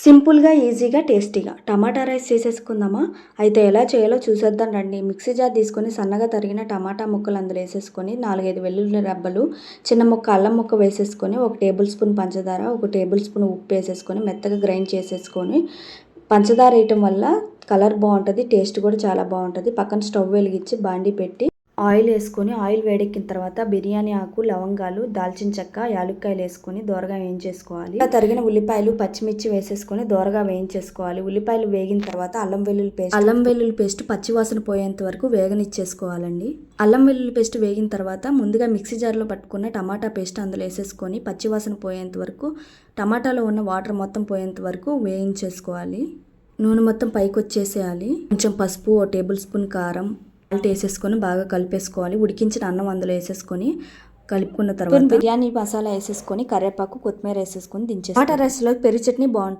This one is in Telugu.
సింపుల్గా ఈజీగా టేస్టీగా టమాటా రైస్ చేసేసుకుందామా? అయితే ఎలా చేయాలో చూసేద్దాం రండి. మిక్సీ జార్ తీసుకొని సన్నగా తరిగిన టమాటా ముక్కలు అందులో వేసేసుకొని 4-5 వెల్లుల్లి రెబ్బలు, చిన్న ముక్క అల్లం ముక్క వేసేసుకొని 1 టేబుల్ స్పూన్ పంచదార, 1 టేబుల్ స్పూన్ ఉప్పు వేసేసుకొని మెత్తగా గ్రైండ్ చేసేసుకొని, పంచదార వేయటం వల్ల కలర్ బాగుంటుంది, టేస్ట్ కూడా చాలా బాగుంటుంది. పక్కన స్టవ్ వెలిగించి బాండీ పెట్టి ఆయిల్ వేసుకొని ఆయిల్ వేడెక్కిన తర్వాత బిర్యానీ ఆకు, లవంగాలు, దాల్చిన చెక్క, యాలుక్కాయలు వేసుకొని దోరగా వేయించేసుకోవాలి. తరిగిన ఉల్లిపాయలు, పచ్చిమిర్చి వేసేసుకొని దోరగా వేయించేసుకోవాలి. ఉల్లిపాయలు వేగిన తర్వాత అల్లం వెల్లుల్లి పేస్ట్ పచ్చివాసన పోయేంత వరకు వేగనిచ్చేసుకోవాలండి. అల్లం వెల్లుల్లి పేస్ట్ వేగిన తర్వాత ముందుగా మిక్సీ జార్లో పట్టుకున్న టమాటా పేస్ట్ అందులో వేసేసుకొని పచ్చివాసన పోయేంత వరకు, టమాటాలో ఉన్న వాటర్ మొత్తం పోయేంత వరకు వేయించేసుకోవాలి. నూనె మొత్తం పైకి వచ్చేసేయాలి. కొంచెం పసుపు, 1 టేబుల్ స్పూన్ కారం, సాల్ట్ వేసేసుకొని బాగా కలిపేసుకోవాలి. ఉడికించిన అన్నం అందులో వేసేసుకొని కలుపుకున్న తర్వాత బిర్యానీ మసాలా వేసేసుకొని కరివేపాకు, కొత్తిమీర వేసేసుకొని దించేసుకోవాలి. టమాటా రైస్లో పెరుగు చట్నీ బాగుంటుంది.